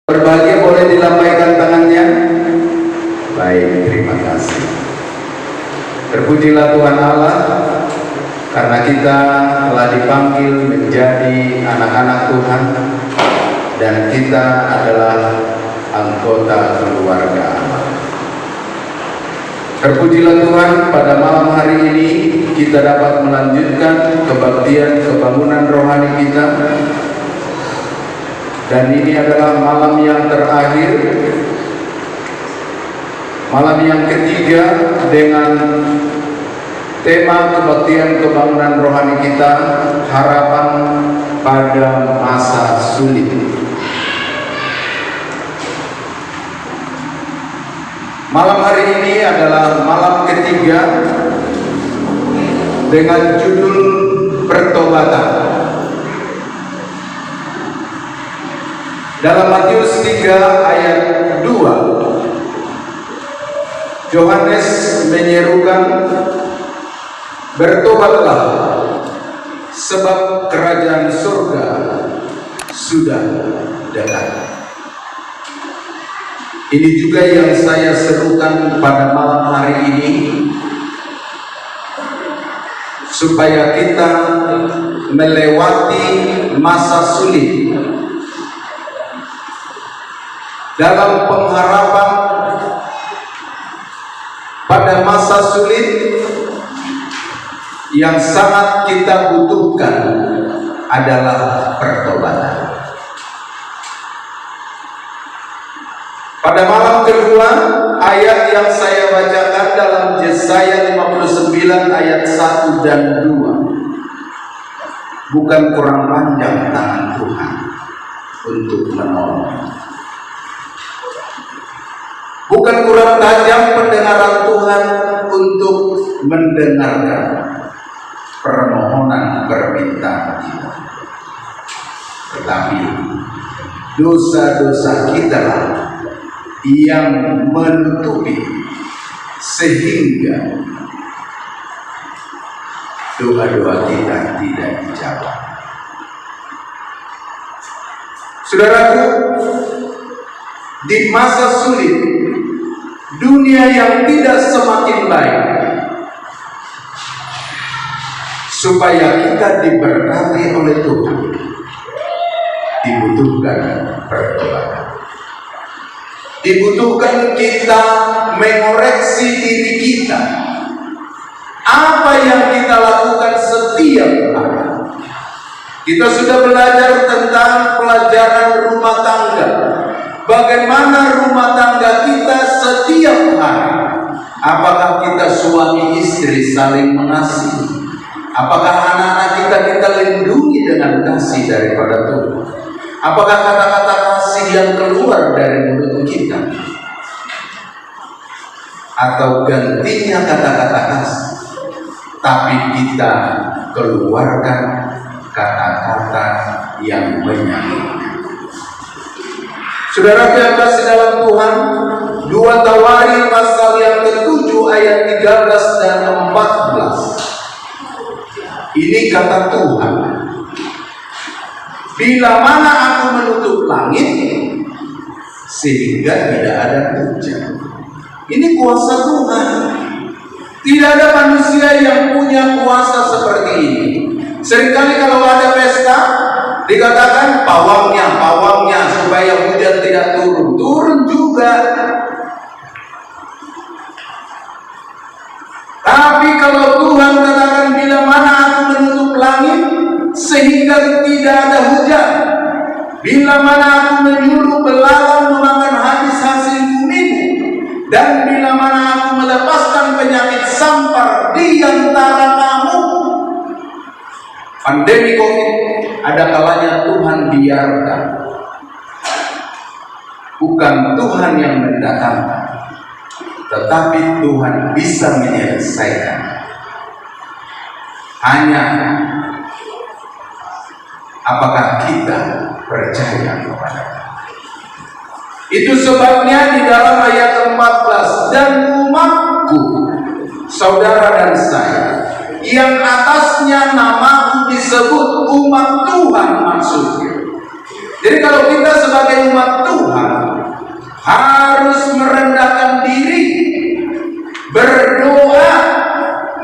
Berbahagia boleh dilambaikan tangannya. Baik, terima kasih. Terpujilah Tuhan Allah, karena kita telah dipanggil menjadi anak-anak Tuhan, dan kita adalah anggota keluarga Allah. Terpujilah Tuhan, pada malam hari ini kita dapat melanjutkan kebaktian kebangunan rohani kita. Dan ini adalah malam yang terakhir, malam yang ketiga dengan tema kebaktian kebangunan rohani kita, harapan pada masa sulit. Malam hari ini adalah malam ketiga dengan judul pertobatan. Dalam Matius 3 ayat 2, Yohanes menyerukan, bertobatlah, sebab kerajaan surga sudah dekat. Ini juga yang saya serukan pada malam hari ini, supaya kita melewati masa sulit dalam pengharapan pada masa sulit. Yang sangat kita butuhkan adalah pertobatan. Pada malam kedua, ayat yang saya bacakan dalam Yesaya 59 ayat 1 dan 2, bukan kurang panjang tangan Tuhan untuk menolong, bukan kurang tajam pendengaran Tuhan untuk mendengarkan permohonan permintaan kita, tetapi dosa-dosa kita yang menutupi sehingga doa-doa kita tidak dijawab. Saudaraku, di masa sulit, dunia yang tidak semakin baik, supaya kita diberkati oleh Tuhan, dibutuhkan pertobatan. Dibutuhkan kita mengoreksi diri kita. Apa yang kita lakukan setiap hari. Kita sudah belajar tentang pelajaran rumah tangga. Bagaimana rumah tangga kita setiap hari. Apakah kita suami istri saling mengasihi? Apakah anak-anak kita lindungi dengan kasih daripada Tuhan? Apakah kata-kata kasih yang keluar dari mulut kita, atau gantinya kata-kata kasih, tapi kita keluarkan kata-kata yang menyakitkan? Saudara yang kasih dalam Tuhan, 2 Tawarin pasal yang ke-7 ayat 13 dan 14. Ini kata Tuhan, bila mana aku menutup langit sehingga tidak ada hujan. Ini kuasa Tuhan. Tidak ada manusia yang punya kuasa seperti ini. Seringkali kalau ada pesta dikatakan pawangnya supaya hujan tidak turun juga. Tapi kalau Tuhan katakan bila mana aku menutup langit sehingga tidak ada hujan, bila mana aku menyuruh belalang memakan habis hasil bumimu, dan bila mana aku melepaskan penyakit sampar di antara kamu. Pandemi COVID ada kalanya Tuhan biarkan, bukan Tuhan yang mendatangkan, tetapi Tuhan bisa menyelesaikan. Hanya apakah kita percaya kepada-Nya? Itu sebabnya di dalam ayat 14, dan umatku, saudara dan saya, yang atasnya namaku disebut umat Tuhan maksudnya, Jadi kalau kita sebagai umat Tuhan harus merendahkan diri, berdoa,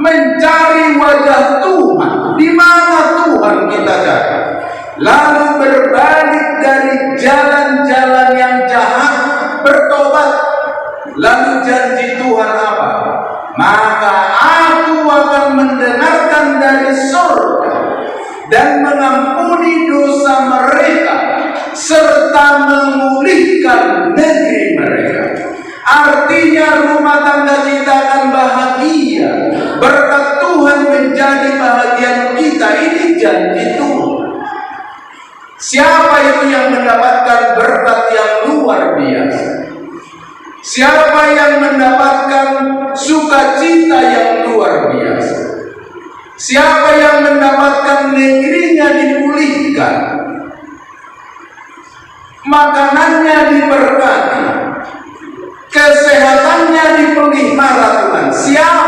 mencari wajah Tuhan. Di mana Tuhan kita cari? Lalu berbalik dari jalan-jalan yang jahat, bertobat. Lalu janji Tuhan apa? Maka aku akan mendengarkan dari surga dan mengampuni dosa mereka serta memulihkan negeri mereka. Artinya rumah tangga kita akan bahagia, berkat Tuhan menjadi bahagian kita. Ini janji Tuhan. Siapa itu yang mendapatkan berkat yang luar biasa? Siapa yang mendapatkan sukacita yang luar biasa? Siapa yang mendapatkan negerinya dipulihkan, makanannya diberkati, kesehatannya dipelihara Tuhan? Siapa?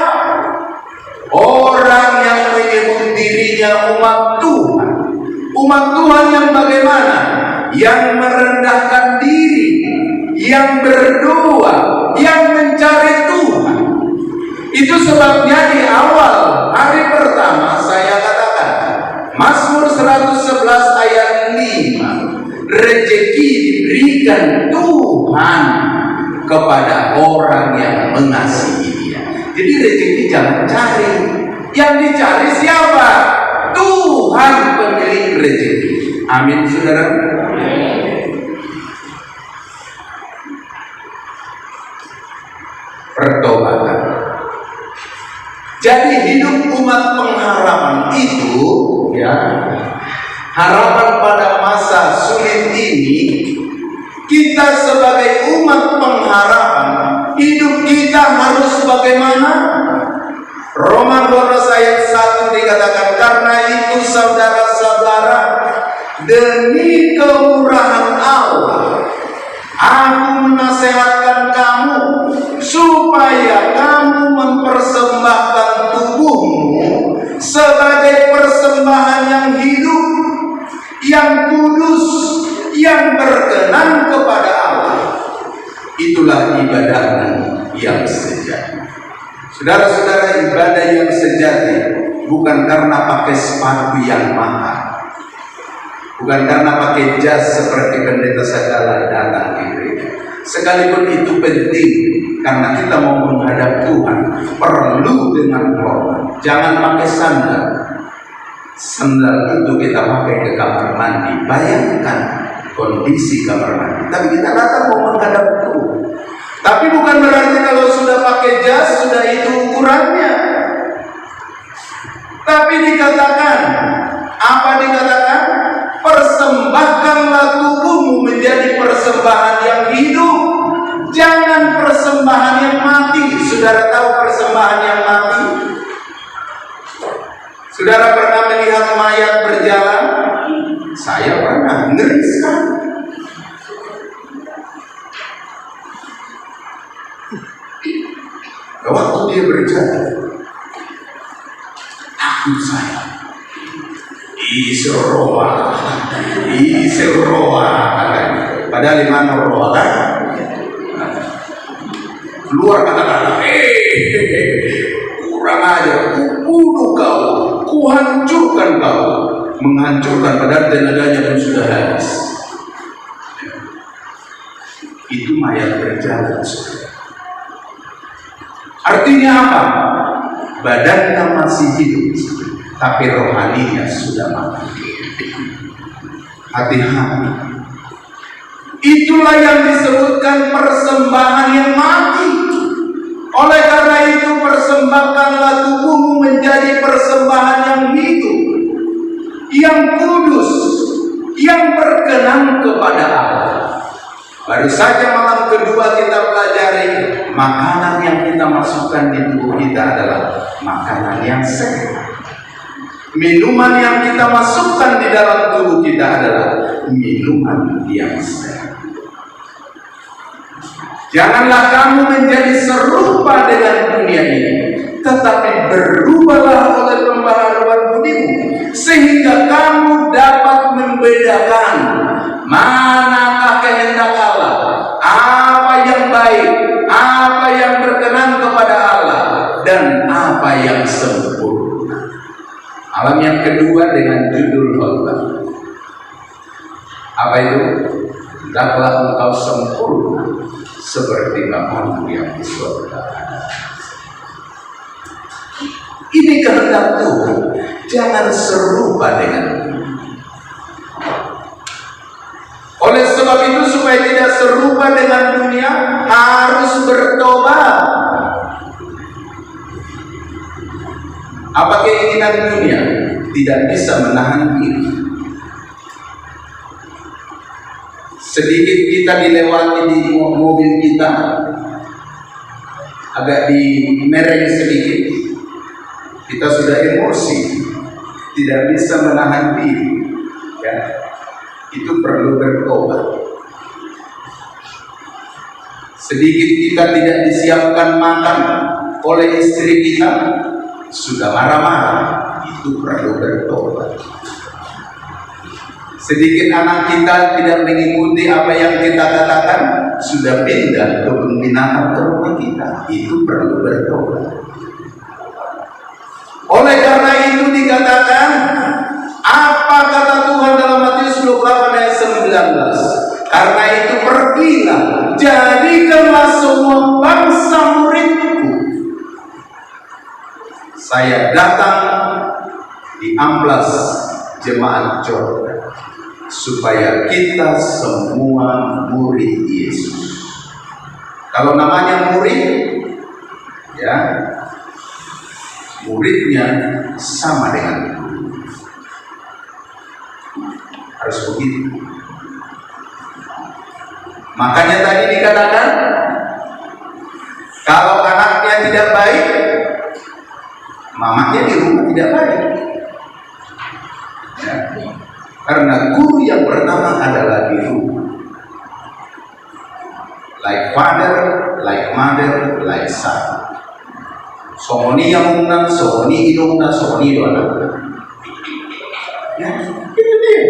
Orang yang menyebut dirinya umat Tuhan. Umat Tuhan yang bagaimana? Yang merendahkan diri, yang berdoa, yang mencari Tuhan. Itu sebabnya di awal hari pertama saya katakan Mazmur 111 ayat 5, rezeki diberikan Tuhan kepada orang yang mengasihi Dia. Jadi rezeki jangan cari, yang dicari siapa? Tuhan pemilik rezeki. Amin, saudara. Pertobatan. Jadi hidup umat pengharapan itu, ya, harapan pada masa sulit ini, kita sebagai umat pengharapan, hidup kita harus bagaimana? Roma 12 ayat 1 dikatakan, karena itu saudara-saudara, demi kemurahan Allah, aku menasihatkan kamu supaya kamu mempersembahkan tubuhmu sebagai persembahan yang hidup, yang kudus, yang berkenan kepada Allah. Itulah ibadah yang sejati. Saudara-saudara, ibadah yang sejati bukan karena pakai sepatu yang mahal, bukan karena pakai jas seperti pendeta segala datang di gereja. Sekalipun itu penting, karena kita mau menghadap Tuhan, perlu dengan korban. Jangan pakai sandal. Sandal itu kita pakai ke kamar mandi. Bayangkan kondisi kamar mandi. Tapi kita datang mau menghadap Tuhan. Tapi bukan berarti kalau sudah pakai jas, sudah itu ukurannya. Tapi dikatakan, apa dikatakan? Persembahkanlah tubuhmu menjadi persembahan yang hidup, jangan persembahan yang mati. Saudara tahu persembahan yang mati? Saudara pernah melihat mayat berjalan? Saya pernah, ngeri sekali. Waktu dia berjalan, takut saya. Isroa, padahal di mana roa kan? Keluar kata-kata, kurang ajar, kubunuh kau, kuhancurkan kau, menghancurkan padahal tenaganya pun sudah habis. Itu mayat berjalan. Artinya apa? Badannya masih hidup, tapi rohaninya sudah mati. Hati-hati. Itulah yang disebutkan persembahan yang mati. Oleh karena itu, persembahkanlah tubuhmu menjadi persembahan yang hidup, yang kudus, yang berkenan kepada Allah. Baru saja malam kedua kita pelajari makanan yang kita masukkan di tubuh kita adalah makanan yang sehat. Minuman yang kita masukkan di dalam tubuh kita adalah minuman yang sehat. Janganlah kamu menjadi serupa dengan dunia ini, tetapi berubahlah oleh pembaharuan budimu, sehingga kamu dapat membedakan yang sempurna. Alam yang kedua dengan judul khotbah. Apa itu? Hendaklah engkau sempurna seperti Bapamu yang di surga. Ini kehendak Tuhan. Jangan serupa dengan dunia. Oleh sebab itu, supaya tidak serupa dengan dunia, harus bertobat. Apa keinginan dunia? Tidak bisa menahan diri. Sedikit kita dilewati di mobil kita, agak dimereng sedikit, kita sudah emosi, tidak bisa menahan diri. Ya, itu perlu bertobat. Sedikit kita tidak disiapkan makan oleh istri kita, sudah marah-marah, itu perlu bertobat. Sedikit anak kita tidak mengikuti apa yang kita katakan, sudah pindah ke pembinaan rumah kita, itu perlu bertobat. Oleh karena itu dikatakan, apa kata Tuhan dalam Matius 28 ayat 19? Karena itu pergilah, jadikanlah semua bangsa muridku. Saya datang di amplas jemaat Jordan supaya kita semua murid Yesus. Kalau namanya murid, ya, muridnya sama dengan guru. Harus begitu. Makanya tadi dikatakan, kalau anaknya tidak baik, mamanya di rumah tidak baik. Ya. Karena guru yang pertama adalah di rumah. Like father, like mother, like son. Songoni yang unang, songoni idongna, songoni idona. Ya, itu dia.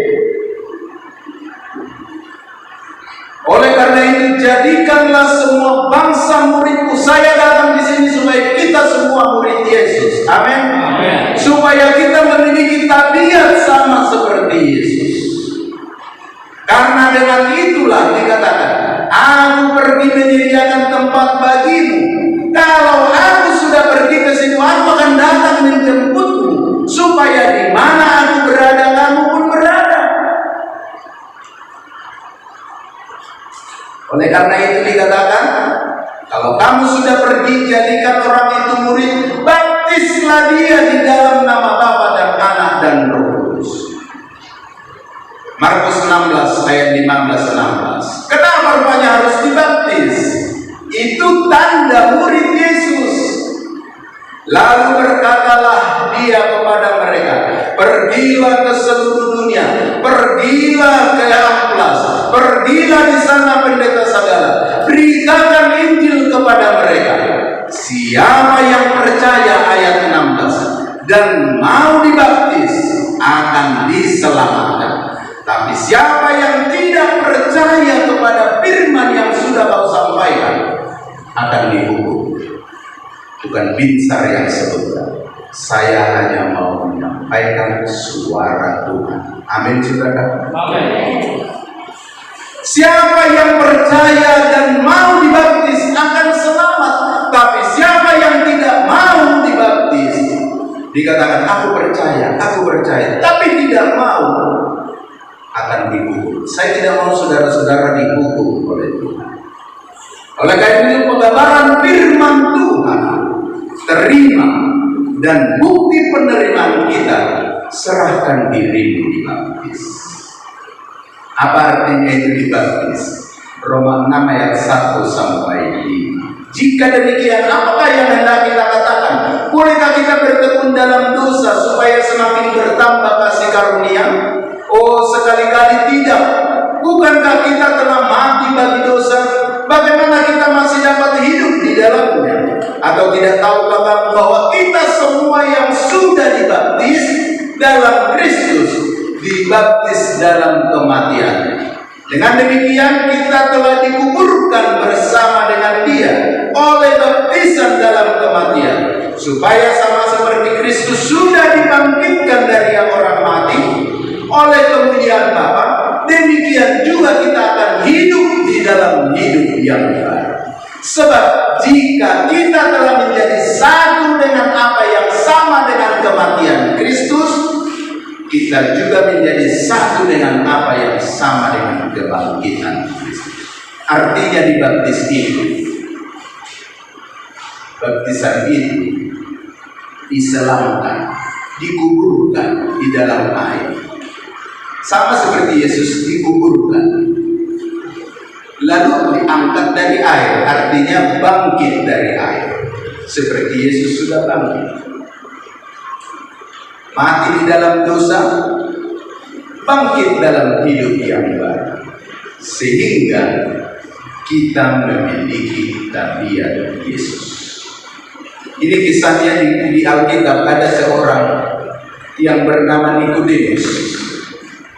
Oleh karena itu, jadikanlah semua bangsa muridku. Saya datang di sini supaya kita semua murid Yesus. Amin. Supaya kita memiliki tabiat sama seperti Yesus. Karena dengan itulah dikatakan, aku pergi menyediakan tempat bagimu. Kalau aku sudah pergi ke situ, aku akan datang menjemputmu, supaya di mana aku berada, kamu pun berada. Oleh karena itu dikatakan, kalau kamu sudah pergi, jadikan orang itu murid, baptislah dia di dalam nama Bapa dan Anak dan Roh Kudus. Markus 16 ayat 15-16. Kenapa rupanya harus dibaptis? Itu tanda murid Yesus. Lalu berkatalah dia kepada mereka, pergilah ke seluruh dunia, pergilah ke amplas, pergilah di sana pendeta segala, beritakan Injil kepada mereka. Siapa yang percaya, ayat 16, dan mau dibaptis akan diselamatkan. Tapi siapa yang tidak percaya kepada firman yang sudah kau sampaikan akan dihukum. Bukan binsar yang sebutkan. Saya hanya mau menyampaikan suara Tuhan. Amin, saudara. Amin. Siapa yang percaya dan mau dibaptis akan selamat. Tapi siapa yang tidak mau dibaptis, dikatakan aku percaya, tapi tidak mau, akan dihukum. Saya tidak mau saudara-saudara dihukum oleh Tuhan. Oleh karena itu, pengabaran firman Tuhan terima, dan bukti penerimaan kita, serahkan dirimu dibaptis. Apa artinya itu dibaptis? Roma 6 ayat 1 sampai 5. Jika demikian, apakah yang hendak kita katakan? Bolehkah kita bertekun dalam dosa supaya semakin bertambah kasih karunia? Oh, sekali-kali tidak. Bukankah kita telah mati bagi dosa? Bagaimana kita masih dapat hidup di dalamnya? Atau tidak tahukah kamu bahwa kita semua yang sudah dibaptis dalam Kristus, dibaptis dalam kematian? Dengan demikian kita telah dikuburkan bersama dengan Dia oleh baptisan dalam kematian, supaya sama Sebab jika kita telah menjadi satu dengan apa yang sama dengan kematian Kristus, kita juga menjadi satu dengan apa yang sama dengan kebangkitan Kristus. Artinya dibaptis itu, baptisan itu diselamkan, dikuburkan di dalam air. Sama seperti Yesus dikuburkan, lalu diangkat dari air, artinya bangkit dari air. Seperti Yesus sudah bangkit. Mati di dalam dosa, bangkit dalam hidup yang baru. Sehingga kita memiliki tabiat Yesus. Ini kisahnya di Alkitab. Ada seorang yang bernama Nikodemus.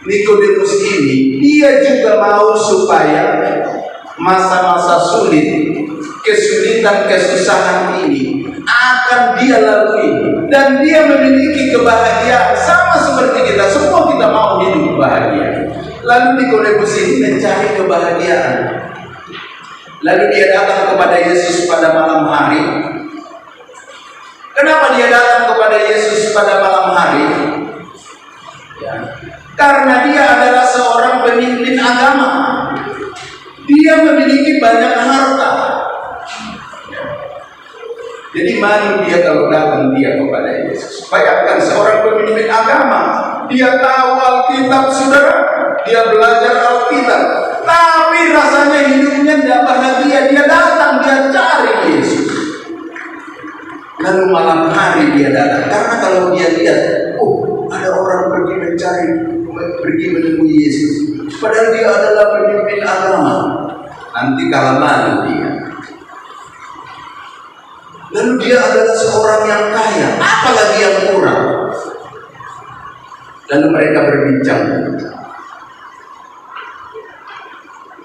Nikodemus ini, dia juga mau supaya masa-masa sulit, kesulitan, kesusahan ini akan dia lalui, dan dia memiliki kebahagiaan sama seperti kita. Semua kita mau hidup bahagia. Lalu Nikodemus ini mencari kebahagiaan. Lalu dia datang kepada Yesus pada malam hari. Kenapa dia datang kepada Yesus pada malam hari? Ya, karena dia adalah seorang pemimpin agama. Dia memiliki banyak harta. Jadi malu dia kalau datang dia kepada Yesus. Bayangkan seorang pemimpin agama, dia tahu Alkitab, saudara, dia belajar Alkitab, tapi rasanya hidupnya tidak bahagia. Dia datang, dia cari Yesus. Lalu malam hari dia datang, karena kalau dia lihat, oh, ada orang pergi menemui Yesus, padahal dia adalah pemimpin agama, nanti kalah malu dia. Lalu dia adalah seorang yang kaya, apalagi yang kurang. Lalu mereka berbincang.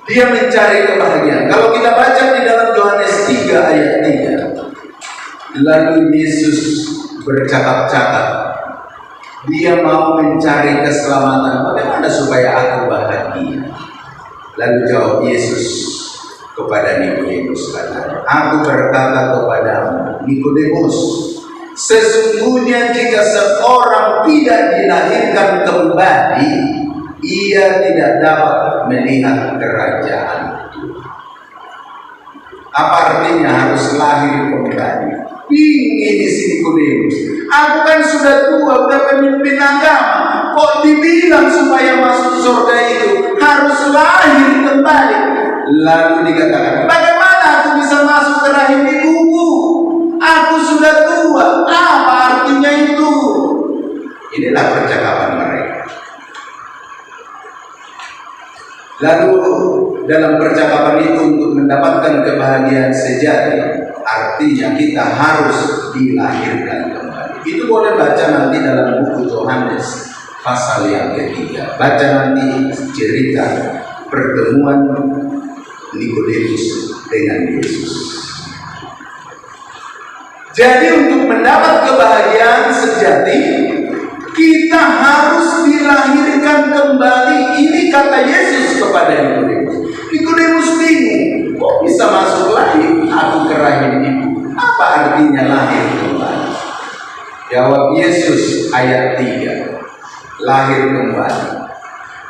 Dia mencari kebahagiaan. Kalau kita baca di dalam Yohanes 3 ayat 3, lalu Yesus bercakap-cakap. Dia mau mencari keselamatan. Bagaimana supaya aku bahagia? Lalu jawab Yesus kepada Nikodemus, kata, aku berkata kepadamu, Nikodemus, sesungguhnya jika seorang tidak dilahirkan kembali, ia tidak dapat melihat kerajaan Tuhan. Apa artinya harus lahir kembali? Ingin di sini Nikodemus, aku kan sudah tua, sudah pemimpin agama, kok dibilang supaya masuk surga itu harus lahir kembali? Lalu dikatakan, bagaimana aku bisa masuk ke rahim ibuku? Aku sudah tua. Apa artinya itu? Inilah percakapan mereka. Lalu dalam percakapan itu, untuk mendapatkan kebahagiaan sejati, artinya kita harus dilahirkan kembali. Itu boleh baca nanti dalam buku Yohanes pasal yang ketiga. Baca nanti cerita pertemuan Nikodemus dengan Yesus. Jadi untuk mendapat kebahagiaan sejati, kita harus dilahirkan kembali. Ini kata Yesus kepada Nikodemus. Nikodemus bingung, kok bisa masuk lagi aku ke rahim ibu? Apa artinya lahir kembali? Jawab Yesus ayat 3, lahir kembali.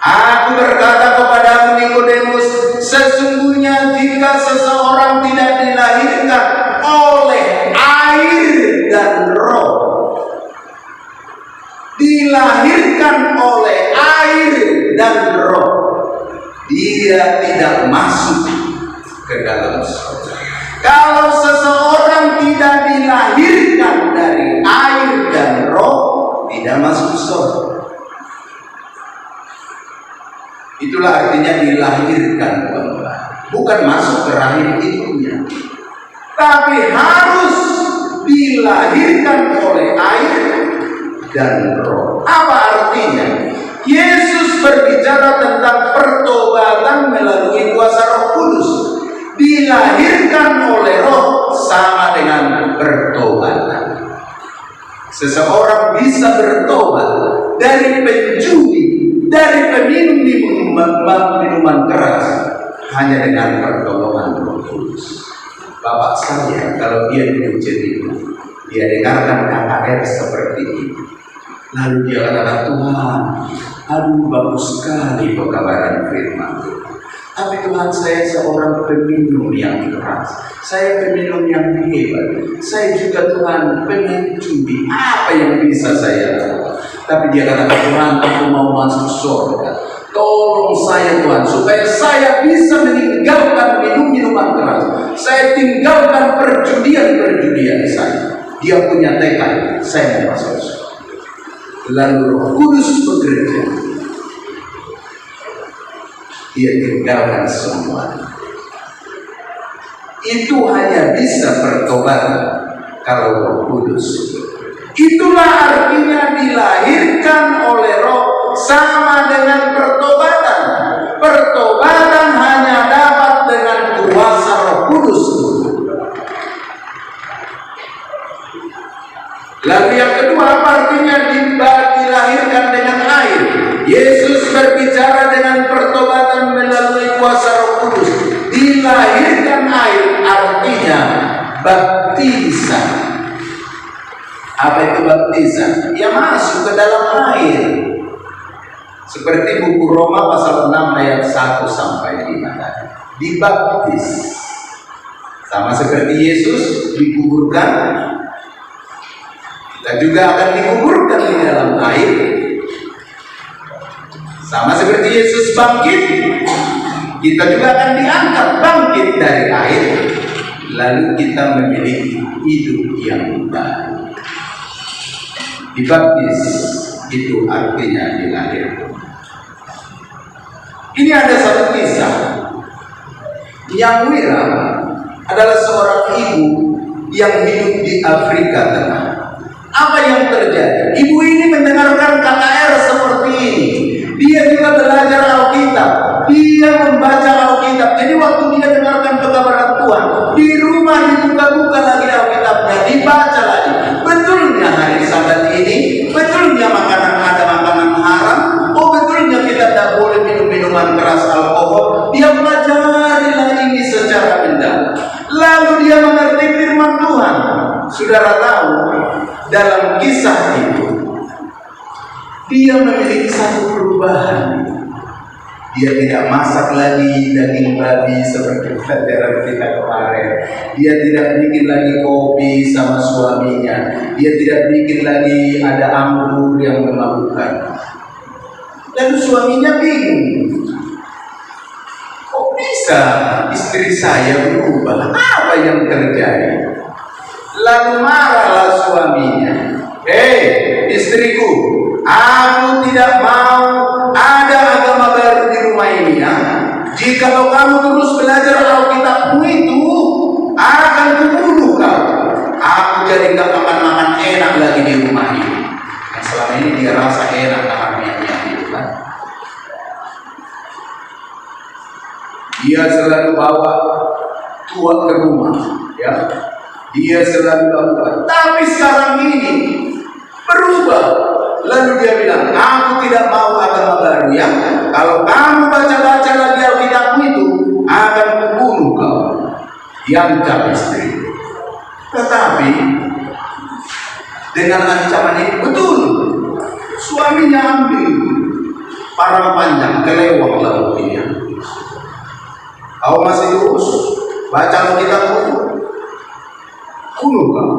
Aku berkata kepadamu Nikodemus, sesungguhnya jika seseorang tidak dilahirkan oleh air dan roh, dilahirkan oleh air dan roh, dia tidak masuk ke dalam surga. Kalau seseorang tidak dilahirkan dari air dan roh, tidak masuk surga. Itulah artinya dilahirkan kembali. Bukan masuk ke rahim ibunya, tapi harus dilahirkan oleh air dan roh. Apa artinya? Yesus berbicara tentang pertobatan melalui kuasa Roh Kudus. Dilahirkan oleh roh sama dengan pertobatan. Seseorang bisa bertobat dari penjudi, dari peminum minuman keras, hanya dengan pertolongan Roh Kudus. Bapak saya kalau dia duduk cerita, dia dengarkan KKR seperti ini. Lalu dia katakan, Tuhan, aduh bagus sekali pekabaran firman Tuhan. Tapi Tuhan, saya seorang peminum yang keras, saya peminum yang hebat, saya juga Tuhan pengen judi, apa yang bisa saya lakukan? Tapi dia katakan, Tuhan, aku mau masuk surga, tolong saya Tuhan, supaya saya bisa meninggalkan minuman keras, saya tinggalkan perjudian saya. Dia punya tekad, saya mau masuk surga. Lalu Roh Kudus bekerja, dia tinggalkan semua. Itu hanya bisa bertobat kalau Roh Kudus. Itulah artinya dilahirkan oleh Roh sama dengan pertobatan. Pertobatan hanya dapat dengan kuasa Roh Kudus. Lalu yang kedua, apa artinya dilahirkan dengan air? Yesus berbicara dengan pertobatan melalui kuasa Roh Kudus. Dilahirkan air artinya baptisan. Apa itu baptisan? Ya masuk ke dalam air. Seperti buku Roma pasal 6 ayat 1 sampai 5 tadi. Dibaptis. Sama seperti Yesus dikuburkan, kita juga akan dikuburkan di dalam air. Sama seperti Yesus bangkit, kita juga akan diangkat bangkit dari air. Lalu kita memiliki hidup yang baru. Dibaptis itu artinya dilahirkan. Ini ada satu kisah. Yang Wira adalah seorang ibu yang hidup di Afrika Tengah. Apa yang terjadi? Ibu ini mendengarkan KKR seperti ini. Dia juga belajar Alkitab. Dia membaca Alkitab. Jadi waktu dia dengarkan pekabaran Tuhan, di rumah dibuka-buka lagi Alkitabnya, dibaca lagi. Betulnya hari Sabat ini, betulnya ada makanan haram. Oh betulnya kita tidak boleh minum minuman keras, alkohol. Dia pelajarilah ini secara mendalam. Lalu dia mengerti firman Tuhan. Saudara tahu, dalam kisah itu dia memiliki satu perubahan. Dia tidak masak lagi daging babi seperti pelajaran kita kemarin. Dia tidak bikin lagi kopi sama suaminya. Dia tidak bikin lagi ada anggur yang memabukkan. Lalu suaminya bingung. Kok bisa istri saya berubah? Apa yang terjadi? Lalu marahlah suaminya. Hei istriku, aku tidak mau ada agama baru di rumah ini ya. Jikalau kamu terus belajar Alkitabmu itu, akan kubunuh kau. Aku jadi gak makan enak lagi di rumah ini. Yang selama ini dia rasa enak makannya itu kan. Dia selalu bawa tua ke rumah, ya. Dia selalu lakukan. Tapi sekarang ini berubah. Lalu dia bilang, aku tidak mau agama baru ya. Kalau kamu baca-baca lagi Alkitabmu itu, akan kubunuh kau. Diancam istri. Tetapi dengan ancaman ini betul. Suaminya ambil parang panjang, kelewak lalu dia. Kau masih terus baca Alkitabmu itu, bunuh kamu.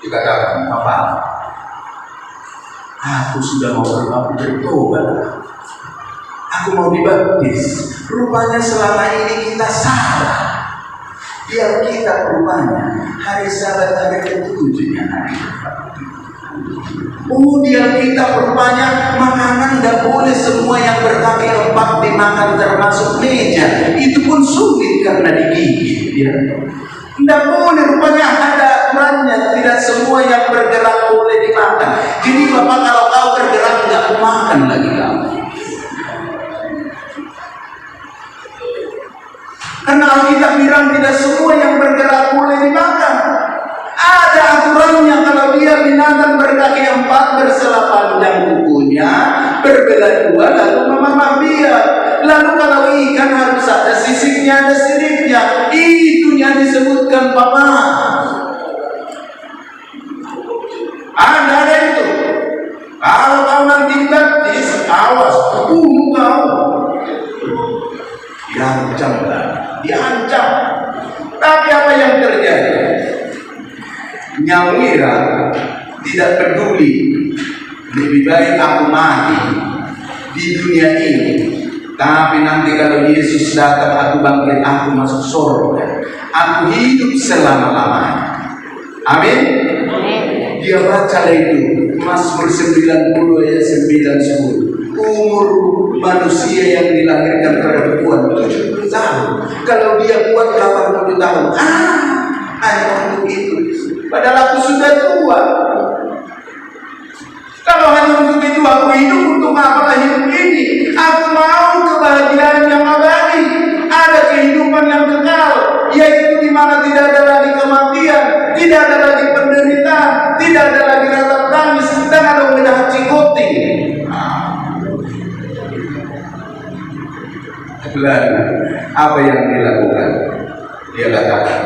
Dikatakan, apa? Aku sudah mau bertobat. Aku mau dibaptis. Rupanya selama ini kita salah. Biar kita rupanya hari Sabat hari ke-7-nya hari. Kemudian kita rupanya makanan tidak boleh semua yang berkaki 4 dimakan termasuk meja. Itu pun sulit karena digigit. Ya. Tidak boleh, rupanya ada aturannya. Tidak semua yang bergerak boleh dimakan. Jadi Bapak kalau kau bergerak tidak makan lagi kamu. Karena Alkitab bilang tidak semua yang bergerak boleh dimakan. Ada aturannya. Kalau dia binatang berkaki 4 bersela panjang kukunya, berbelah 2 lalu memamah dia. Lalu kalau ikan harus ada sisiknya, ada siripnya. Itunya disebutkan Papa. Ada itu. Kalau kau nanti dibaptis, awas, bunuh kau. Diancam kan? Diancam. Tapi apa yang terjadi? Nyawira tidak peduli. Lebih baik aku mati di dunia ini. Tapi nanti kalau Yesus datang, aku bangkit, aku masuk surga. Aku hidup selama-lamanya. Amin. Dia baca itu Mazmur 90 ayat 9-10. Umur manusia yang dilahirkan perempuan 70 tahun. Kalau dia kuat 80 tahun, hanya untuk itu. Padahal aku sudah tua. Kalau hanya untuk itu aku hidup, untuk apa hidup ini? Aku mau kebahagiaan yang abadi. Ada kehidupan yang kekal, yaitu di mana tidak ada lagi kematian, tidak ada lagi penderitaan, tidak ada lagi ratap tangis, dan ada medah cikoting. Lalu apa yang dilakukan? Dia katakan,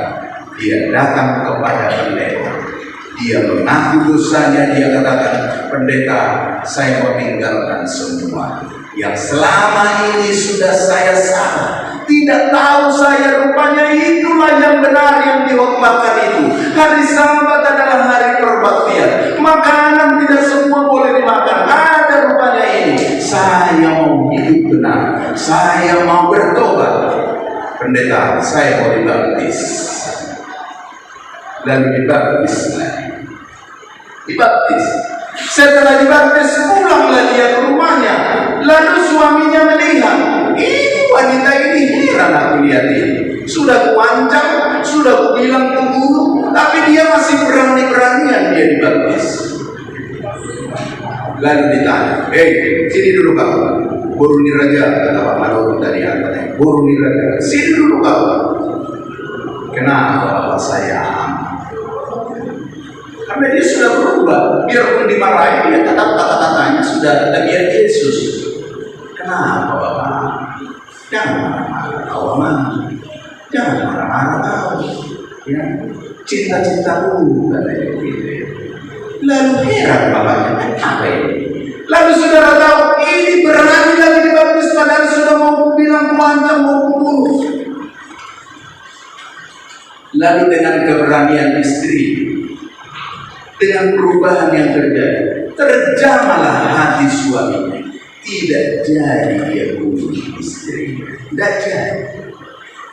dia datang kepada pendeta. Dia mengaku dosanya. Dia katakan, pendeta, saya meninggalkan semua yang selama ini sudah saya salah. Tidak tahu saya, rupanya itulah yang benar yang dihotbahkan itu. Hari Sabat adalah hari perbaktian. Makanan tidak semua boleh dimakan. Ada rupanya ini. Saya mau hidup benar. Saya mau bertobat. Pendeta, saya mau dibaptis. Lalu dibaptis lagi. Dibaptis. Setelah dibaptis, pulanglah dia ke rumahnya. Lalu suaminya melihat, ini wanita ini heran aku lihat ini. Sudah kuancam, sudah kubilang pembunuh, tapi dia masih berani-beranian dia dibaptis. Lalu ditanya, sini dulu kamu. Boruni Raja, kata Pak Madoro tadi katanya. Boruni Raja, sini dulu kamu. Kenapa Bapak sayang? Karena dia sudah berubah. Biarpun dimarahi, dia tetap kata-katanya sudah bagian Yesus. Kenapa Bapak? Jangan marah-marah kau, jangan marah-marah kau. Ya, cinta-cintamu katanya gitu. Lalu heran bapaknya, apa ini? Lalu saudara tahu, ini berani lagi dibaptis padahal sudah mau bilang kuancam, mau kubunuh. Lalu dengan keberanian istri, dengan perubahan yang terjadi, terjamalah hati suaminya. Tidak jadi dia bunuh istrinya. Tidak jadi.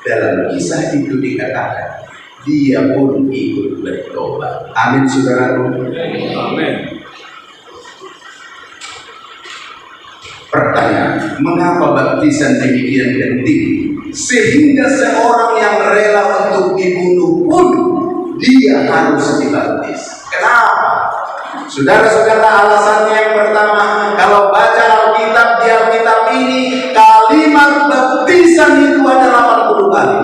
Dalam kisah itu dikatakan, dia pun ikut bertobat. Amin, saudaraku. Amin. Pertanyaan, mengapa baptisan demikian penting? Sehingga seorang yang rela untuk dibunuh pun dia harus dibaptis. Kenapa? Saudara-saudara, alasannya yang pertama, kalau baca Alkitab, di Alkitab ini kalimat baptisan itu ada 80 kali.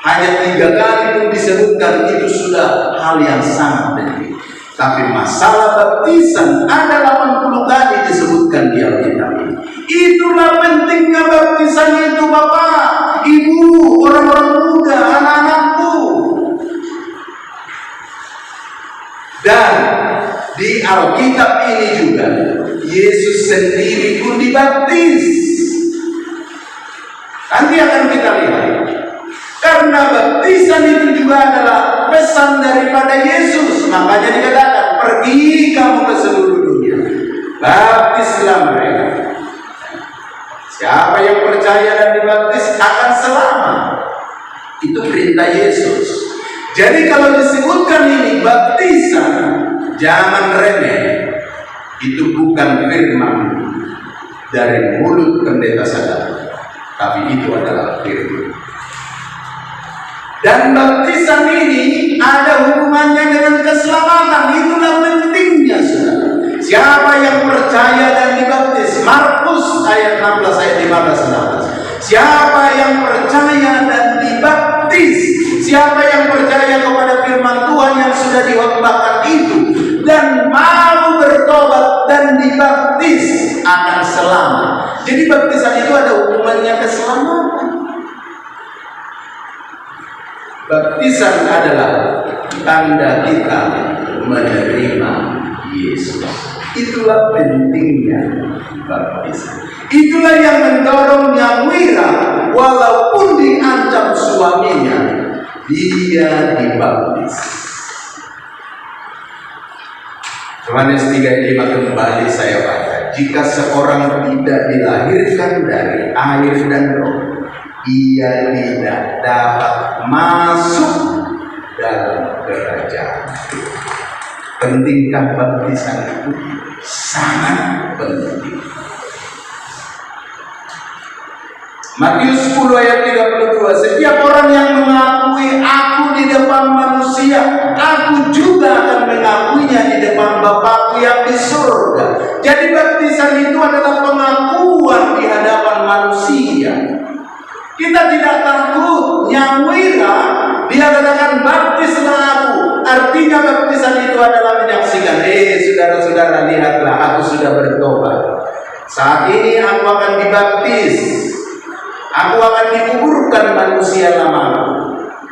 Hanya 3 kali pun disebutkan, itu sudah hal yang sangat penting. Tapi masalah baptisan ada 80 kali disebutkan di Alkitab ini. Itulah pentingnya baptisan itu, Bapak, Ibu, orang-orang muda, anak-anakku. Dan di Alkitab ini juga Yesus sendiri pun dibaptis. Nanti akan kita lihat. Karena baptisan itu juga adalah pesan daripada Yesus. Makanya dikatakan, pergi kamu ke seluruh dunia, baptislah mereka. Siapa yang percaya dan dibaptis akan selamat. Itu perintah Yesus. Jadi kalau disebutkan ini baptisan, jangan remeh. Itu bukan firman dari mulut pendeta saja, tapi itu adalah firman. Dan baptisan ini ada hubungannya dengan keselamatan. Itulah pentingnya, saudara. Siapa yang percaya dan dibaptis, Markus ayat 16 ayat 15-16. Siapa yang percaya dan dibaptis, siapa yang percaya kepada firman Tuhan yang sudah dihotbahkan itu dan mau bertobat dan dibaptis akan selamat. Jadi baptisan itu ada satu-satunya keselamatan. Baptisan adalah tanda kita menerima Yesus. Itulah pentingnya baptisan. Itulah yang mendorong Nyawira, walaupun diancam suaminya, dia dibaptis. Yohanes 3:5 kembali saya baca. Jika seorang tidak dilahirkan dari air dan roh, ia tidak dapat masuk dalam kerajaan. Pentingkah baptisan itu? Sangat penting. Matius 10 ayat 32, setiap orang yang mengakui aku di depan manusia, aku juga akan mengakuinya di depan Bapakku yang di surga. Jadi baptisan itu adalah pengakuan di hadapan manusia. Kita tidak takut. Nyawira, dia katakan baptislah aku. Artinya baptisan itu adalah menyaksikan, saudara-saudara, lihatlah, aku sudah bertobat. Saat ini aku akan dibaptis. Aku akan dikuburkan manusia lama.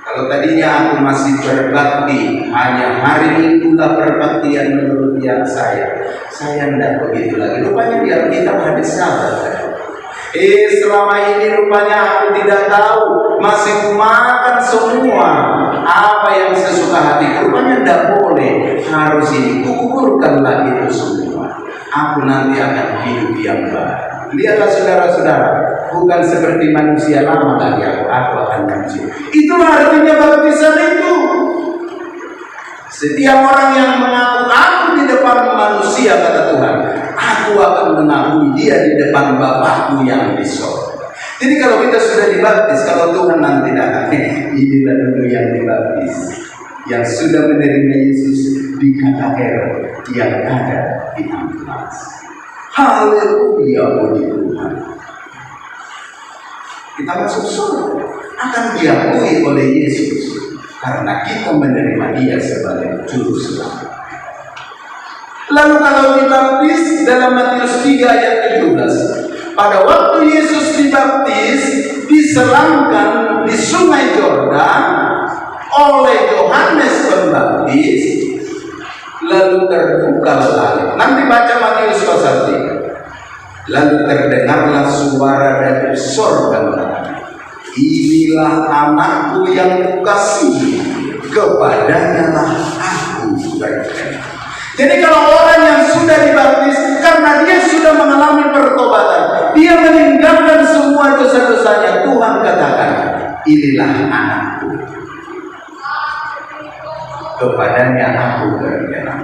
Kalau tadinya aku masih berbakti, hanya hari Minggu lah perbaktian menurut yang saya tidak begitu lagi. Rupanya di Alkitab ada sahabat. Selama ini rupanya aku tidak tahu, masih kumakan semua apa yang sesuka hati. Rupanya tidak boleh, harus ini kukuburkan lagi itu semua. Aku nanti akan hidup yang baru. Lihatlah saudara-saudara, bukan seperti manusia lama lagi aku akan muncul. Itulah artinya baptisan itu. Setiap orang yang mengaku aku di depan manusia, kata Tuhan, aku akan mengakui dia di depan Bapakku yang di surga. Jadi kalau kita sudah dibaptis, kalau Tuhan nanti datang, inilah dulu yang dibaptis, yang sudah menerima Yesus di KKR yang ada di Amplas. Haleluya, puji Tuhan. Kita masuk surga akan diakui oleh Yesus karena kita menerima Dia sebagai juru selamat. Lalu kalau dibaptis dalam Matius 3 ayat 17, pada waktu Yesus dibaptis, diselamkan di Sungai Yordan oleh Yohanes Pembaptis, lalu terbuka langit. Nanti baca Matius pasal 3. Lalu terdengarlah suara dari surga, inilah anakku yang kukasihi, kepadanya lah aku berkenan. Jadi kalau orang yang sudah dibaptis, karena dia sudah mengalami pertobatan, dia meninggalkan semua dosa-dosanya, Tuhan katakan, inilah anakku, kepadanya aku berkenan.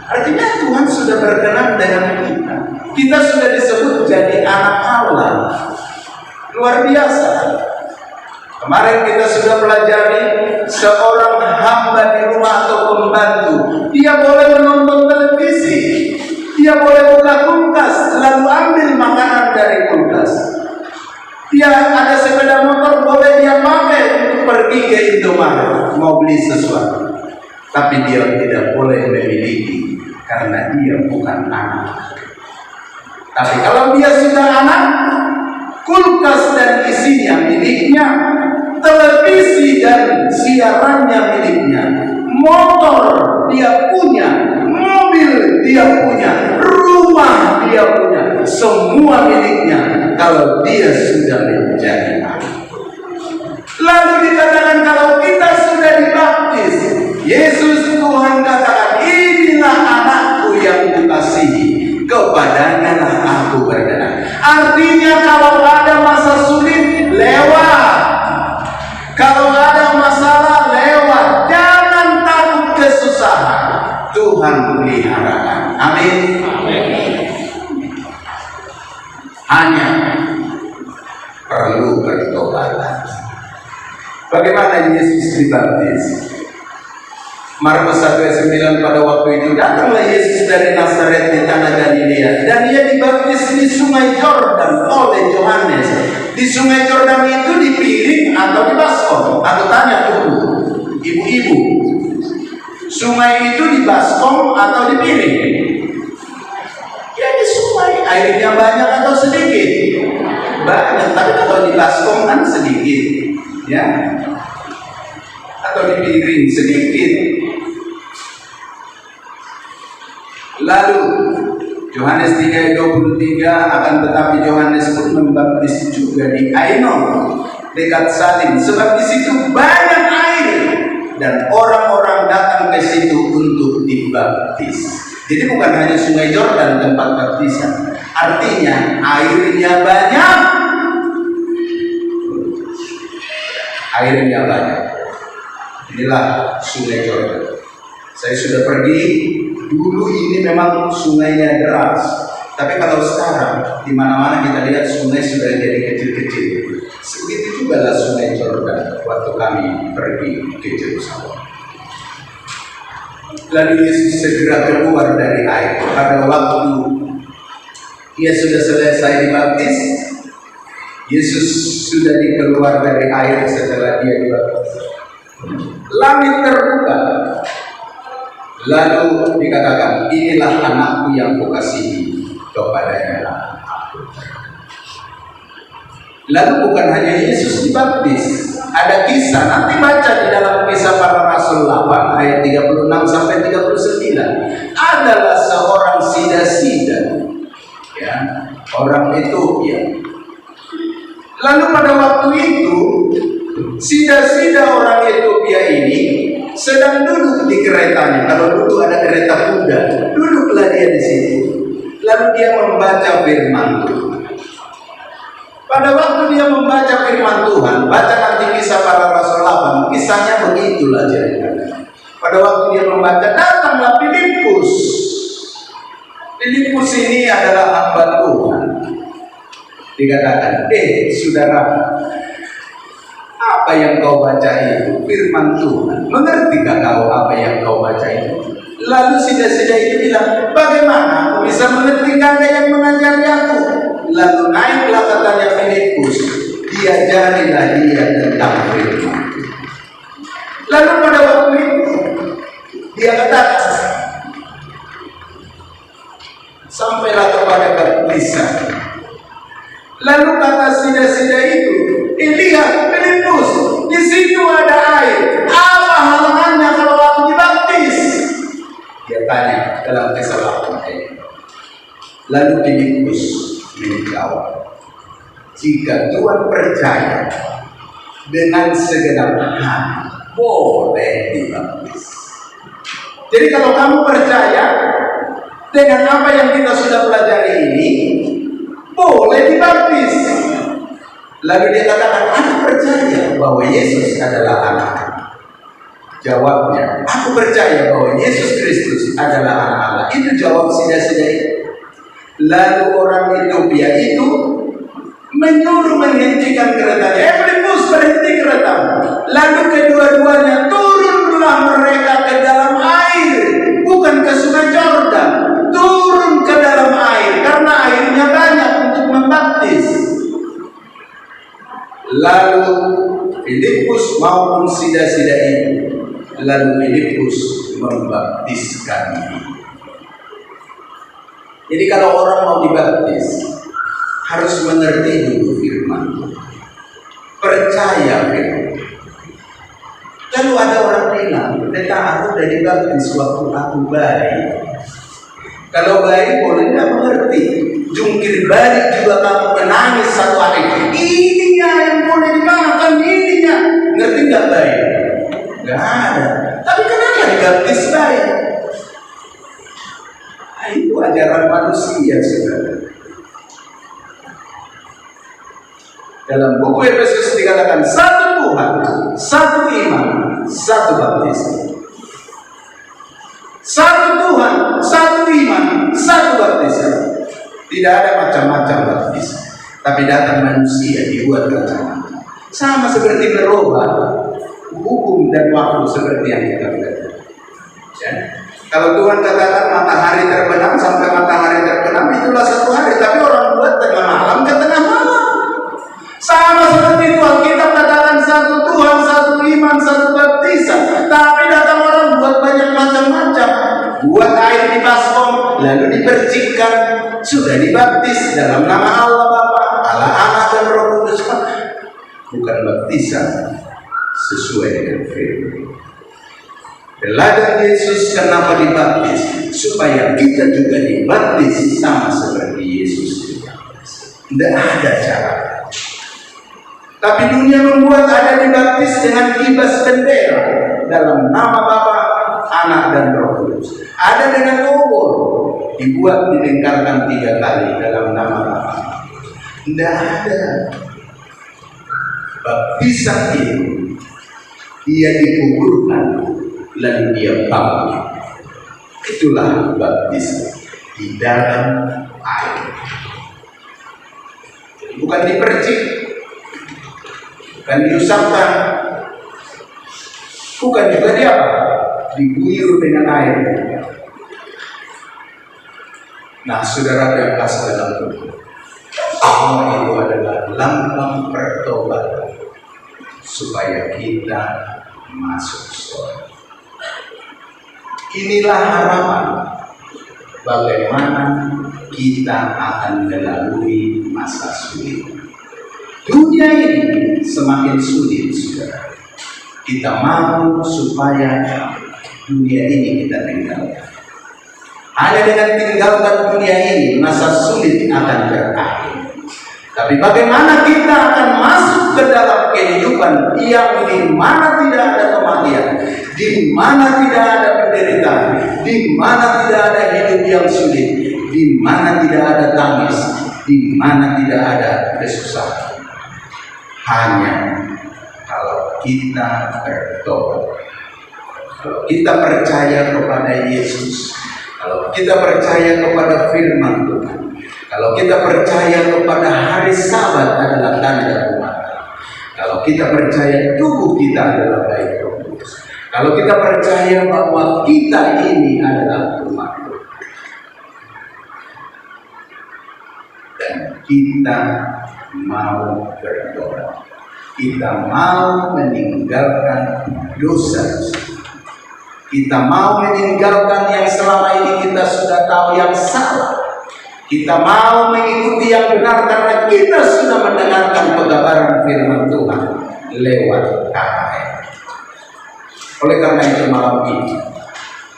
Artinya Tuhan sudah berkenan dengan kita. Kita sudah disebut jadi anak Allah. Luar biasa. Kemarin kita sudah pelajari seorang hamba di rumah atau pembantu. Dia boleh menonton televisi, dia boleh buka kulkas, lalu ambil makanan dari kulkas. Dia ada sepeda motor, boleh dia pakai untuk pergi ke Indomaret mau beli sesuatu. Tapi dia tidak boleh memiliki karena dia bukan anak. Tapi kalau dia sudah anak, kulkas dan isinya miliknya, televisi dan siarannya miliknya, motor dia punya, mobil dia punya, rumah dia punya, semua miliknya kalau dia sudah menjadi anak. Lalu dikatakan kalau kita sudah dibaptis, Yesus Tuhan katakan, inilah anakku yang kukasihi, kepadanya lah aku berkenan. Artinya kalau ada masa sulit, lewat. Kalau ada masalah, lewat. Jangan takut kesusahan. Tuhan peliharakan. Amin. Hanya perlu pertobatan. Bagaimana Yesus dibaptis? Markus 1 ayat 9, pada waktu itu datanglah Yesus dari Nazaret di tanah Galilea, dan dia dibaptis di Sungai Yordan oleh Yohanes. Di Sungai Yordan itu dipiring atau dibaskom? Atau tanya dulu, ibu-ibu, sungai itu dibaskom atau dipiring? Ya di sungai. airnya banyak atau sedikit? Banyak, tapi kalau di baskom kan sedikit, ya, atau di piring sedikit. Lalu Yohanes 3:23, akan tetapi Yohanes pun membaptis juga di Ainon dekat Salim, sebab di situ banyak air dan orang-orang datang ke situ untuk dibaptis. Jadi bukan hanya Sungai Yordan tempat baptisan, artinya airnya banyak. Airnya banyak. Inilah Sungai Yordan. Saya sudah pergi. Dulu ini memang sungainya deras, tapi kalau sekarang di mana-mana kita lihat sungai sudah jadi kecil-kecil. Begitu juga lah Sungai Yordan waktu kami pergi ke Yerusalem. Lalu Yesus segera keluar dari air. Pada waktu ia sudah selesai dibaptis, Yesus sudah dikeluar dari air setelah dia dibaptis. Langit terbuka. Lalu dikatakan, inilah anakku yang kukasihi, kepadanya aku. Lalu bukan hanya Yesus dibaptis, ada kisah, nanti baca di dalam Kisah Para Rasul 8 ayat 36 sampai 39. Adalah seorang sida-sida, ya, orang Ethiopia. Lalu pada waktu itu sida-sida orang Ethiopia ini sedang duduk di keretanya. Kalau dulu ada kereta kuda, duduklah dia di situ. Lalu dia membaca firman Tuhan. Pada waktu dia membaca firman Tuhan, baca nanti Kisah Para Rasul 8, kisahnya begitulah ceritanya. Pada waktu dia membaca, datanglah Filipus. Filipus ini adalah hamba Tuhan. Dikatakan, saudara, apa yang kau baca itu? Firman Tuhan. Mengertikah kau apa yang kau baca itu? Lalu sida-sida itu bilang, bagaimana aku bisa mengerti Anda yang mengajari aku? Lalu naiklah katanya Filipus, diajarilah dia tentang firman. Lalu pada waktu itu dia katakan, sampailah kepada baptisan. Lalu kata sida-sida itu, lihat Filipus, di situ ada air. Apa halangannya kalau aku dibaptis? Dia tanya dalam Kisah 8 ayat. Lalu Filipus menjawab, jika Tuhan percaya dengan segenap hati, boleh dibaptis. Jadi kalau kamu percaya dengan apa yang kita sudah pelajari ini, boleh dibaptis. Lalu dia katakan, aku percaya bahwa Yesus adalah anak. Jawabnya, aku percaya bahwa Yesus Kristus adalah anak Allah. Itu jawab sida-sida itu. Lalu orang Ethiopia itu menyuruh menghentikan keretanya. Filipus, berhenti kereta. Lalu kedua-duanya turunlah mereka ke dalam air, bukan ke Sungai Yordan, turun ke dalam air karena airnya banyak untuk membaptis. Lalu Filipus maupun sida-sida itu, lalu Filipus membaptiskan dia. Jadi kalau orang mau dibaptis, harus mengerti dulu firman, percaya firman. Lalu ada orang bilang, pendeta, aku udah dibaptis waktu aku bayi. Kalau bayi boleh nggak mengerti, jungkir balik juga kamu menangis satu hari. Ininya yang boleh dimakan, ininya. Ngerti nggak bayi? Nggak ada. Tapi kenapa dibaptis bayi? Itu ajaran manusia, saudara. Dalam buku Efesus dikatakan satu Tuhan, satu iman, satu baptisan. Satu Tuhan, satu iman, satu baptisan. Tidak ada macam-macam baptisan, tapi datang manusia dibuat macam-macam. Sama seperti berubah hukum dan waktu seperti yang kita belajar. Ya. Kalau Tuhan katakan matahari terbenam sampai matahari terbenam, itulah satu hari. Tapi orang buat tengah malam ke tengah malam. Sama seperti itu, Alkitab katakan satu Tuhan, satu iman, satu baptisan. Tapi datang orang buat banyak macam-macam. Buat air di baskom, lalu dipercikkan, sudah dibaptis dalam nama Allah Bapa, Allah Anak dan Roh Kudus. Bukan baptisan sesuai dengan firman. Teladan Yesus kenapa dibaptis? Supaya kita juga dibaptis sama seperti Yesus. Tidak ada cara. Tapi dunia membuat ada dibaptis dengan kibas bendera dalam nama Bapa, Anak dan Roh Kudus. Ada dengan obor, dibuat dilingkarkan 3 kali dalam nama Bapa. Tidak ada. Baptisan itu dia dikuburkan lalu dia bangkit. Itulah baptisan di dalam air. Bukan dipercik, bukan diusapkan, bukan juga dia diguyur dengan air. Nah, saudara yang kasih dalam tubuh, semua itu adalah lambang pertobatan supaya kita masuk surga. Inilah harapan bagaimana kita akan melalui masa sulit. Dunia ini semakin sulit, saudara. Kita mau supaya dunia ini kita tinggalkan. Hanya dengan tinggalkan dunia ini, masa sulit akan berakhir. Tapi bagaimana kita akan masuk ke dalam kehidupan yang di mana tidak ada kematian, di mana tidak ada penderitaan, di mana tidak ada hidup yang sulit, di mana tidak ada tangis, di mana tidak ada kesusahan. Hanya kalau kita bertobat, kalau kita percaya kepada Yesus, kalau kita percaya kepada firman Tuhan, kalau kita percaya kepada hari Sabat adalah tanda umat, kalau kita percaya tubuh kita adalah baik Roh Kudus, kalau kita percaya bahwa kita ini adalah umat Tuhan, dan kita mau bertobat, kita mau meninggalkan dosa, kita mau meninggalkan yang selama ini kita sudah tahu yang salah. Kita mau mengikuti yang benar karena kita sudah mendengarkan pengabaran firman Tuhan lewat KKR. Oleh karena itu malam ini